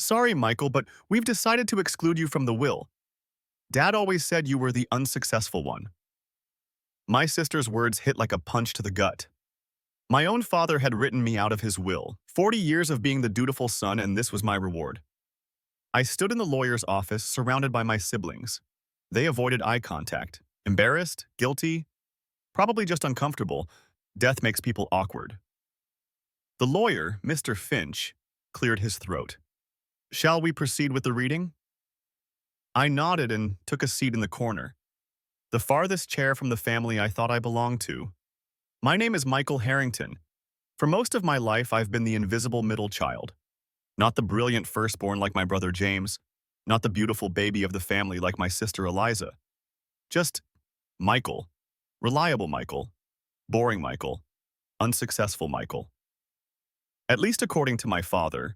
Sorry, Michael, but we've decided to exclude you from the will. Dad always said you were the unsuccessful one. My sister's words hit like a punch to the gut. My own father had written me out of his will, 40 years of being the dutiful son, and this was my reward. I stood in the lawyer's office, surrounded by my siblings. They avoided eye contact. Embarrassed, guilty, probably just uncomfortable. Death makes people awkward. The lawyer, Mr. Finch, cleared his throat. Shall we proceed with the reading? I nodded and took a seat in the corner, the farthest chair from the family I thought I belonged to. My name is Michael Harrington. For most of my life, I've been the invisible middle child. Not the brilliant firstborn like my brother James, not the beautiful baby of the family like my sister Eliza. Just Michael, reliable Michael, boring Michael, unsuccessful Michael. At least according to my father,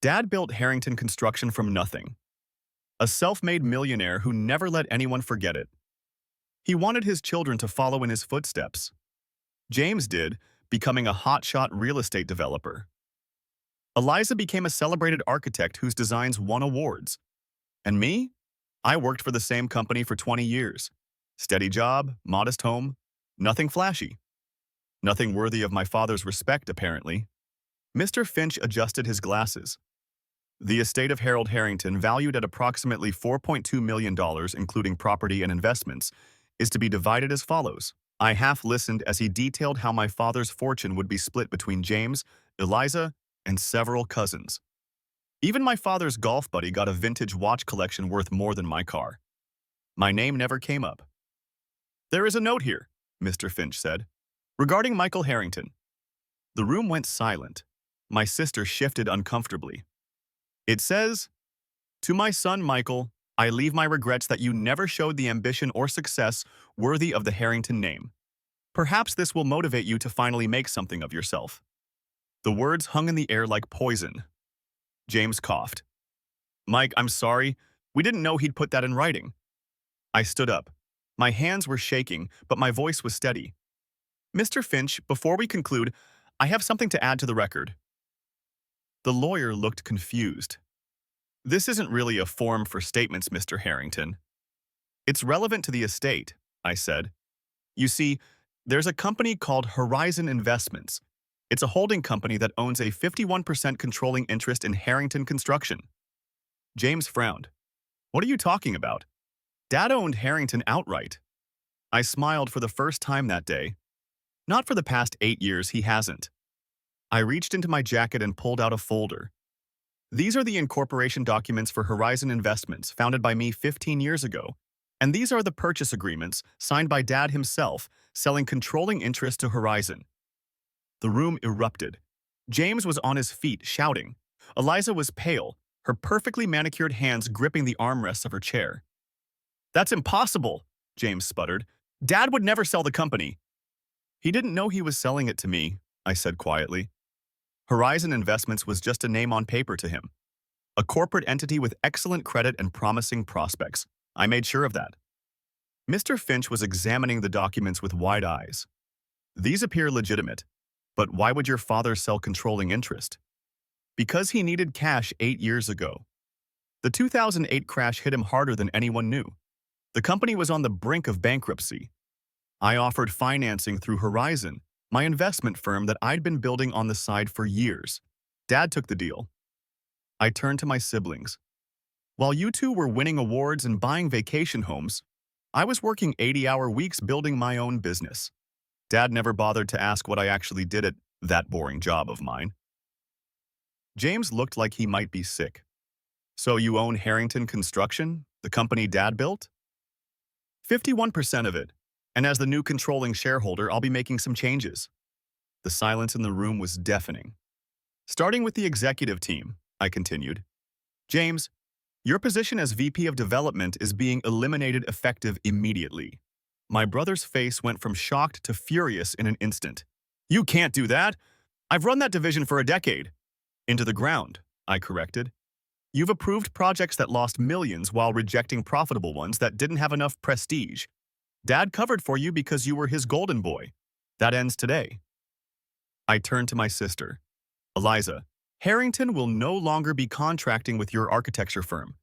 Dad built Harrington Construction from nothing. A self-made millionaire who never let anyone forget it. He wanted his children to follow in his footsteps. James did, becoming a hotshot real estate developer. Eliza became a celebrated architect whose designs won awards. And me? I worked for the same company for 20 years. Steady job, modest home, nothing flashy. Nothing worthy of my father's respect, apparently. Mr. Finch adjusted his glasses. The estate of Harold Harrington, valued at approximately $4.2 million, including property and investments, is to be divided as follows. I half listened as he detailed how my father's fortune would be split between James, Eliza, and several cousins. Even my father's golf buddy got a vintage watch collection worth more than my car. My name never came up. There is a note here, Mr. Finch said, regarding Michael Harrington. The room went silent. My sister shifted uncomfortably. It says, "To my son Michael, I leave my regrets that you never showed the ambition or success worthy of the Harrington name. Perhaps this will motivate you to finally make something of yourself." The words hung in the air like poison. James coughed. Mike, I'm sorry. We didn't know he'd put that in writing. I stood up. My hands were shaking, but my voice was steady. Mr. Finch, before we conclude, I have something to add to the record. The lawyer looked confused. This isn't really a form for statements, Mr. Harrington. It's relevant to the estate, I said. You see, there's a company called Horizon Investments. It's a holding company that owns a 51% controlling interest in Harrington Construction. James frowned. What are you talking about? Dad owned Harrington outright. I smiled for the first time that day. Not for the past 8 years, he hasn't. I reached into my jacket and pulled out a folder. These are the incorporation documents for Horizon Investments, founded by me 15 years ago. And these are the purchase agreements, signed by Dad himself, selling controlling interest to Horizon. The room erupted. James was on his feet, shouting. Eliza was pale, her perfectly manicured hands gripping the armrests of her chair. That's impossible, James sputtered. Dad would never sell the company. He didn't know he was selling it to me, I said quietly. Horizon Investments was just a name on paper to him. A corporate entity with excellent credit and promising prospects. I made sure of that. Mr. Finch was examining the documents with wide eyes. These appear legitimate, but why would your father sell controlling interest? Because he needed cash 8 years ago. The 2008 crash hit him harder than anyone knew. The company was on the brink of bankruptcy. I offered financing through Horizon, my investment firm that I'd been building on the side for years. Dad took the deal. I turned to my siblings. While you two were winning awards and buying vacation homes, I was working 80-hour weeks building my own business. Dad never bothered to ask what I actually did at that boring job of mine. James looked like he might be sick. So you own Harrington Construction, the company Dad built? 51% of it, and as the new controlling shareholder, I'll be making some changes. The silence in the room was deafening. Starting with the executive team, I continued. James, your position as VP of Development is being eliminated effective immediately. My brother's face went from shocked to furious in an instant. You can't do that. I've run that division for a decade. Into the ground, I corrected. You've approved projects that lost millions while rejecting profitable ones that didn't have enough prestige. Dad covered for you because you were his golden boy. That ends today. I turned to my sister. Eliza, Harrington will no longer be contracting with your architecture firm.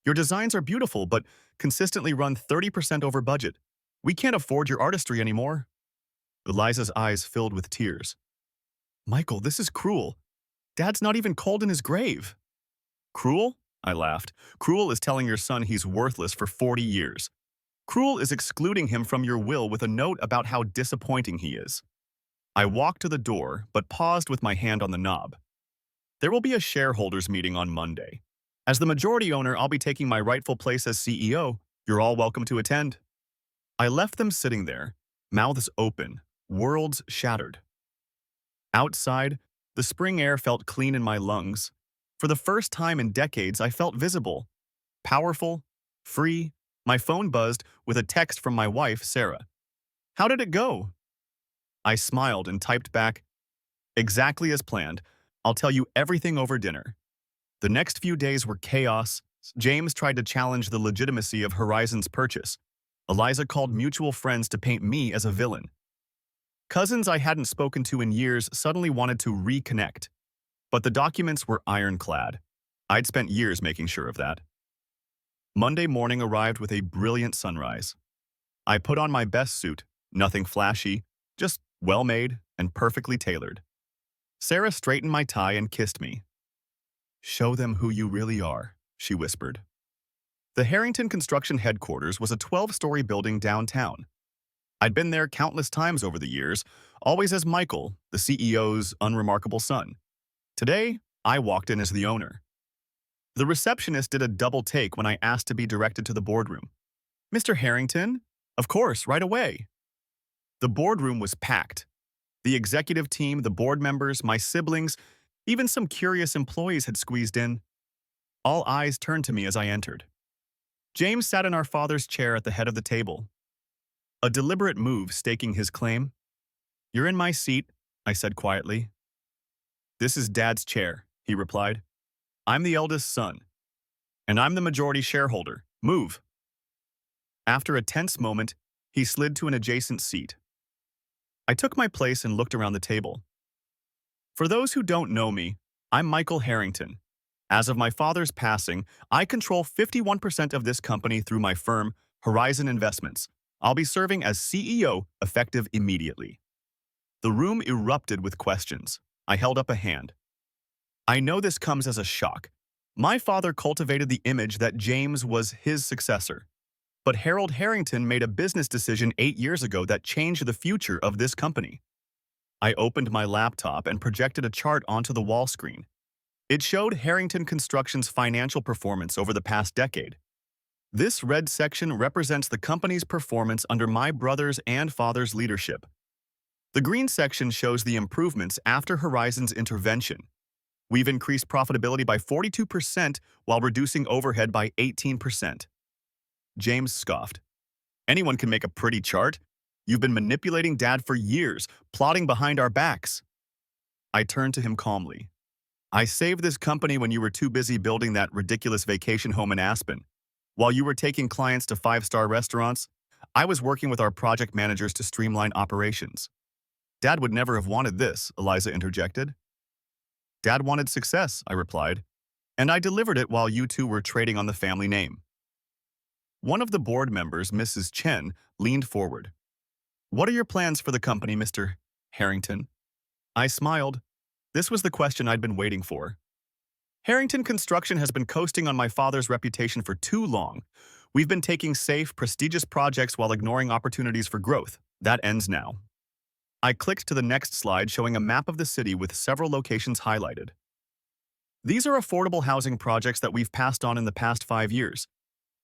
Your designs are beautiful, but consistently run 30% over budget. We can't afford your artistry anymore. Eliza's eyes filled with tears. Michael, this is cruel. Dad's not even cold in his grave. Cruel? I laughed. Cruel is telling your son he's worthless for 40 years. Cruel is excluding him from your will with a note about how disappointing he is. I walked to the door, but paused with my hand on the knob. There will be a shareholders meeting on Monday. As the majority owner, I'll be taking my rightful place as CEO. You're all welcome to attend. I left them sitting there, mouths open, worlds shattered. Outside, the spring air felt clean in my lungs. For the first time in decades, I felt visible, powerful, free. My phone buzzed with a text from my wife, Sarah. How did it go? I smiled and typed back, exactly as planned. I'll tell you everything over dinner. The next few days were chaos. James tried to challenge the legitimacy of Horizon's purchase. Eliza called mutual friends to paint me as a villain. Cousins I hadn't spoken to in years suddenly wanted to reconnect. But the documents were ironclad. I'd spent years making sure of that. Monday morning arrived with a brilliant sunrise. I put on my best suit, nothing flashy, just well-made and perfectly tailored. Sarah straightened my tie and kissed me. Show them who you really are, she whispered. The Harrington Construction headquarters was a 12-story building downtown. I'd been there countless times over the years, always as Michael, the CEO's unremarkable son. Today, I walked in as the owner. The receptionist did a double take when I asked to be directed to the boardroom. Mr. Harrington? Of course, right away. The boardroom was packed. The executive team, the board members, my siblings, even some curious employees had squeezed in. All eyes turned to me as I entered. James sat in our father's chair at the head of the table. A deliberate move staking his claim. You're in my seat, I said quietly. This is Dad's chair, he replied. I'm the eldest son, and I'm the majority shareholder. Move. After a tense moment, he slid to an adjacent seat. I took my place and looked around the table. For those who don't know me, I'm Michael Harrington. As of my father's passing, I control 51% of this company through my firm, Horizon Investments. I'll be serving as CEO effective immediately. The room erupted with questions. I held up a hand. I know this comes as a shock. My father cultivated the image that James was his successor. But Harold Harrington made a business decision 8 years ago that changed the future of this company. I opened my laptop and projected a chart onto the wall screen. It showed Harrington Construction's financial performance over the past decade. This red section represents the company's performance under my brother's and father's leadership. The green section shows the improvements after Horizon's intervention. We've increased profitability by 42% while reducing overhead by 18%. James scoffed. Anyone can make a pretty chart. You've been manipulating Dad for years, plotting behind our backs. I turned to him calmly. I saved this company when you were too busy building that ridiculous vacation home in Aspen. While you were taking clients to 5-star restaurants, I was working with our project managers to streamline operations. Dad would never have wanted this, Eliza interjected. Dad wanted success, I replied, and I delivered it while you two were trading on the family name. One of the board members, Mrs. Chen, leaned forward. What are your plans for the company, Mr. Harrington? I smiled. This was the question I'd been waiting for. Harrington Construction has been coasting on my father's reputation for too long. We've been taking safe, prestigious projects while ignoring opportunities for growth. That ends now. I clicked to the next slide showing a map of the city with several locations highlighted. These are affordable housing projects that we've passed on in the past 5 years.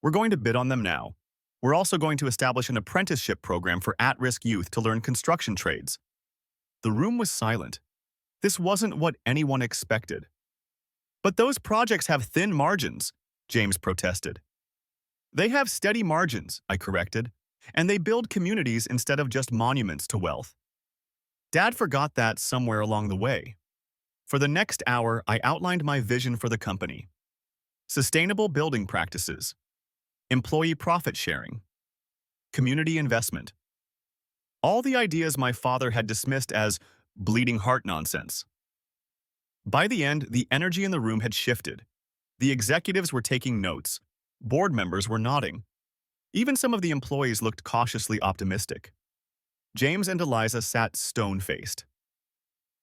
We're going to bid on them now. We're also going to establish an apprenticeship program for at-risk youth to learn construction trades. The room was silent. This wasn't what anyone expected. But those projects have thin margins, James protested. They have steady margins, I corrected, and they build communities instead of just monuments to wealth. Dad forgot that somewhere along the way. For the next hour, I outlined my vision for the company. Sustainable building practices, employee profit sharing, community investment. All the ideas my father had dismissed as bleeding heart nonsense. By the end, the energy in the room had shifted. The executives were taking notes. Board members were nodding. Even some of the employees looked cautiously optimistic. James and Eliza sat stone-faced.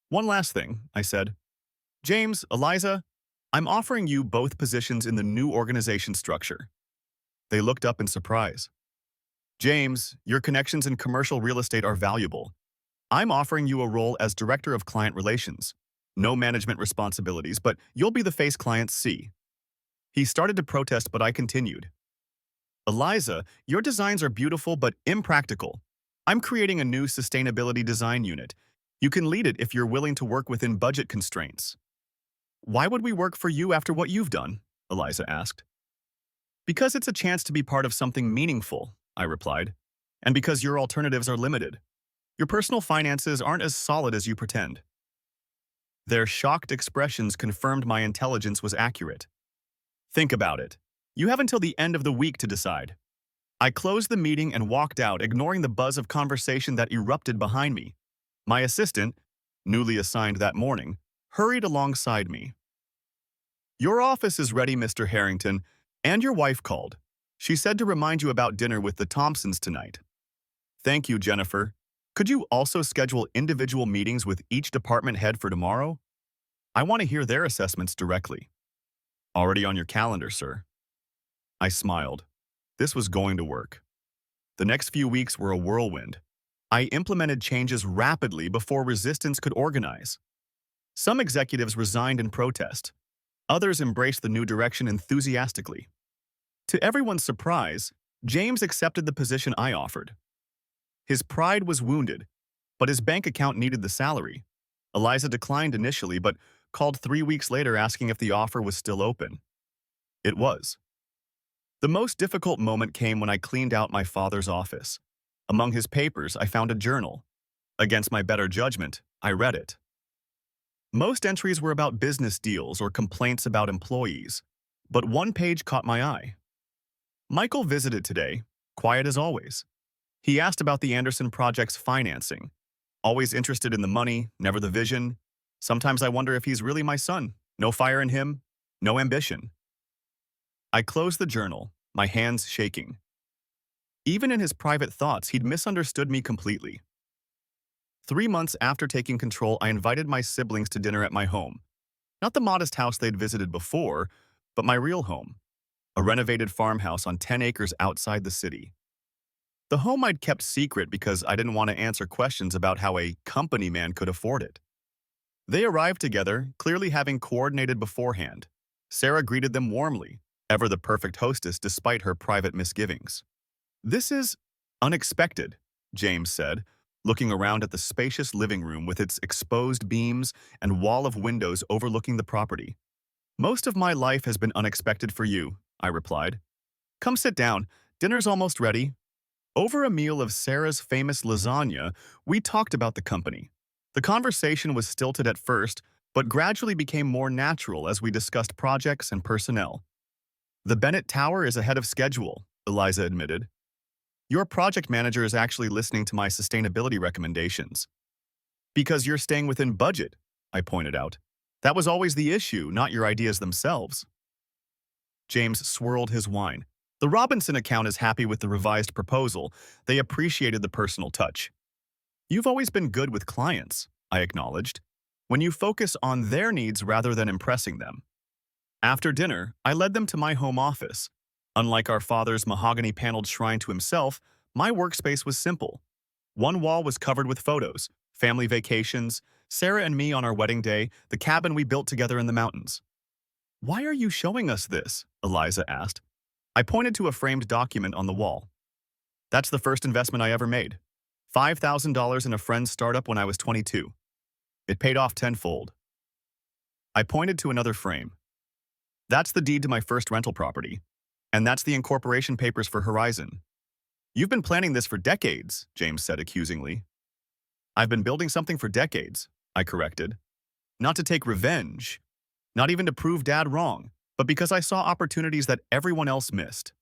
"One last thing," I said. "James, Eliza, I'm offering you both positions in the new organization structure." They looked up in surprise. "James, your connections in commercial real estate are valuable. I'm offering you a role as Director of Client Relations. No management responsibilities, but you'll be the face clients see." He started to protest, but I continued. "Eliza, your designs are beautiful but impractical. I'm creating a new sustainability design unit. You can lead it if you're willing to work within budget constraints." "Why would we work for you after what you've done?" Eliza asked. "Because it's a chance to be part of something meaningful," I replied. "And because your alternatives are limited. Your personal finances aren't as solid as you pretend." Their shocked expressions confirmed my intelligence was accurate. "Think about it. You have until the end of the week to decide." I closed the meeting and walked out, ignoring the buzz of conversation that erupted behind me. My assistant, newly assigned that morning, hurried alongside me. "Your office is ready, Mr. Harrington, and your wife called. She said to remind you about dinner with the Thompsons tonight." "Thank you, Jennifer. Could you also schedule individual meetings with each department head for tomorrow? I want to hear their assessments directly." "Already on your calendar, sir." I smiled. This was going to work. The next few weeks were a whirlwind. I implemented changes rapidly before resistance could organize. Some executives resigned in protest. Others embraced the new direction enthusiastically. To everyone's surprise, James accepted the position I offered. His pride was wounded, but his bank account needed the salary. Eliza declined initially, but called 3 weeks later asking if the offer was still open. It was. The most difficult moment came when I cleaned out my father's office. Among his papers, I found a journal. Against my better judgment, I read it. Most entries were about business deals or complaints about employees, but one page caught my eye. "Michael visited today, quiet as always. He asked about the Anderson project's financing. Always interested in the money, never the vision. Sometimes I wonder if he's really my son. No fire in him, no ambition." I closed the journal, my hands shaking. Even in his private thoughts, he'd misunderstood me completely. 3 months after taking control, I invited my siblings to dinner at my home. Not the modest house they'd visited before, but my real home. A renovated farmhouse on 10 acres outside the city. The home I'd kept secret because I didn't want to answer questions about how a company man could afford it. They arrived together, clearly having coordinated beforehand. Sarah greeted them warmly, ever the perfect hostess despite her private misgivings. "This is unexpected," James said, looking around at the spacious living room with its exposed beams and wall of windows overlooking the property. "Most of my life has been unexpected for you," I replied. "Come sit down. Dinner's almost ready." Over a meal of Sarah's famous lasagna, we talked about the company. The conversation was stilted at first, but gradually became more natural as we discussed projects and personnel. "The Bennett Tower is ahead of schedule," Eliza admitted. "Your project manager is actually listening to my sustainability recommendations." "Because you're staying within budget," I pointed out. "That was always the issue, not your ideas themselves." James swirled his wine. "The Robinson account is happy with the revised proposal. They appreciated the personal touch." "You've always been good with clients," I acknowledged, "when you focus on their needs rather than impressing them." After dinner, I led them to my home office. Unlike our father's mahogany-paneled shrine to himself, my workspace was simple. One wall was covered with photos, family vacations, Sarah and me on our wedding day, the cabin we built together in the mountains. "Why are you showing us this?" Eliza asked. I pointed to a framed document on the wall. "That's the first investment I ever made. $5,000 in a friend's startup when I was 22. It paid off tenfold." I pointed to another frame. "That's the deed to my first rental property. And that's the incorporation papers for Horizon." "You've been planning this for decades," James said accusingly. "I've been building something for decades," I corrected. "Not to take revenge, not even to prove Dad wrong, but because I saw opportunities that everyone else missed."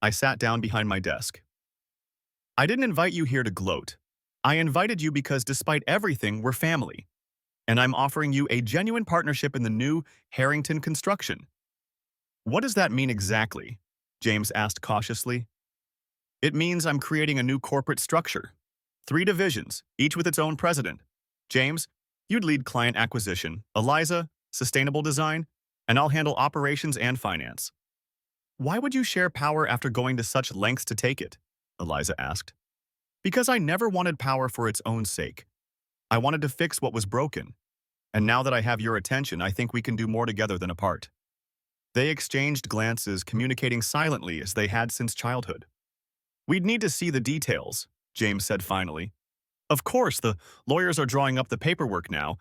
I sat down behind my desk. "I didn't invite you here to gloat. I invited you because despite everything, we're family. and I'm offering you a genuine partnership in the new Harrington construction. What does that mean exactly? James asked cautiously. It means I'm creating a new corporate structure. 3 divisions, each with its own president. James, you'd lead client acquisition, Eliza, sustainable design, and I'll handle operations and finance. Why would you share power after going to such lengths to take it? Eliza asked. Because I never wanted power for its own sake. I wanted to fix what was broken. And now that I have your attention, I think we can do more together than apart. They exchanged glances, communicating silently as they had since childhood. We'd need to see the details, James said finally. Of course, the lawyers are drawing up the paperwork now,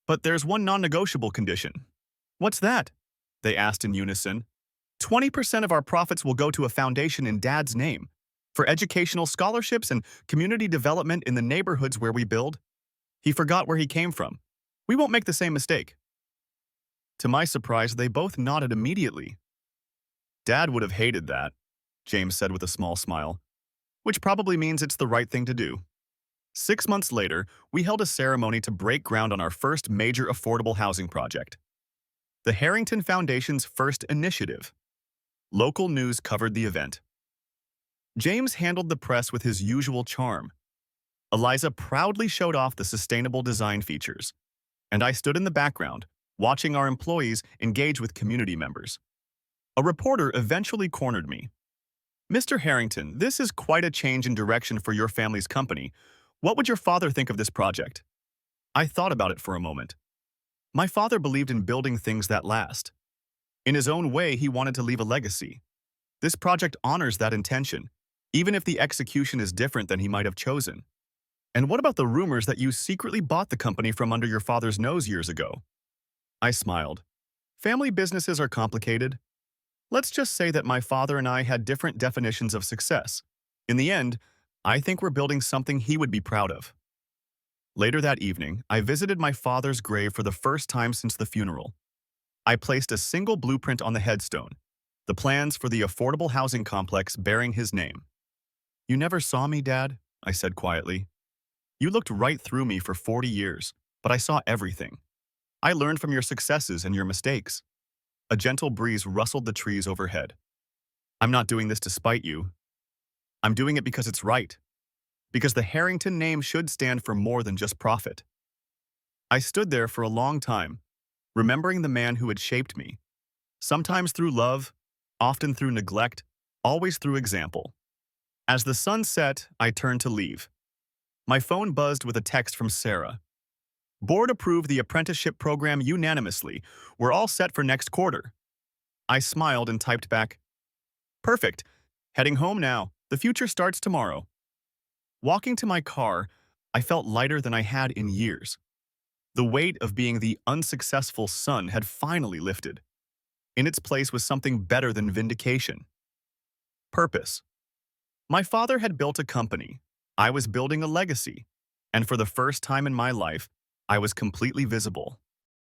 but there's one non-negotiable condition. What's that? They asked in unison. 20% of our profits will go to a foundation in Dad's name, for educational scholarships and community development in the neighborhoods where we build. He forgot where he came from. We won't make the same mistake. To my surprise, they both nodded immediately. Dad would have hated that, James said with a small smile, which probably means it's the right thing to do. 6 months later, we held a ceremony to break ground on our first major affordable housing project, the Harrington Foundation's first initiative. Local news covered the event. James handled the press with his usual charm. Eliza proudly showed off the sustainable design features, and I stood in the background, watching our employees engage with community members. A reporter eventually cornered me. Mr. Harrington, this is quite a change in direction for your family's company. What would your father think of this project? I thought about it for a moment. My father believed in building things that last. In his own way, he wanted to leave a legacy. This project honors that intention, even if the execution is different than he might have chosen. And what about the rumors that you secretly bought the company from under your father's nose years ago? I smiled. Family businesses are complicated. Let's just say that my father and I had different definitions of success. In the end, I think we're building something he would be proud of. Later that evening, I visited my father's grave for the first time since the funeral. I placed a single blueprint on the headstone, the plans for the affordable housing complex bearing his name. You never saw me, Dad, I said quietly. You looked right through me for 40 years, but I saw everything. I learned from your successes and your mistakes. A gentle breeze rustled the trees overhead. I'm not doing this to spite you. I'm doing it because it's right. Because the Harrington name should stand for more than just profit. I stood there for a long time, remembering the man who had shaped me. Sometimes through love, often through neglect, always through example. As the sun set, I turned to leave. My phone buzzed with a text from Sarah. Board approved the apprenticeship program unanimously. We're all set for next quarter. I smiled and typed back, Perfect. Heading home now. The future starts tomorrow. Walking to my car, I felt lighter than I had in years. The weight of being the unsuccessful son had finally lifted. In its place was something better than vindication. Purpose. My father had built a company. I was building a legacy. And for the first time in my life, I was completely visible.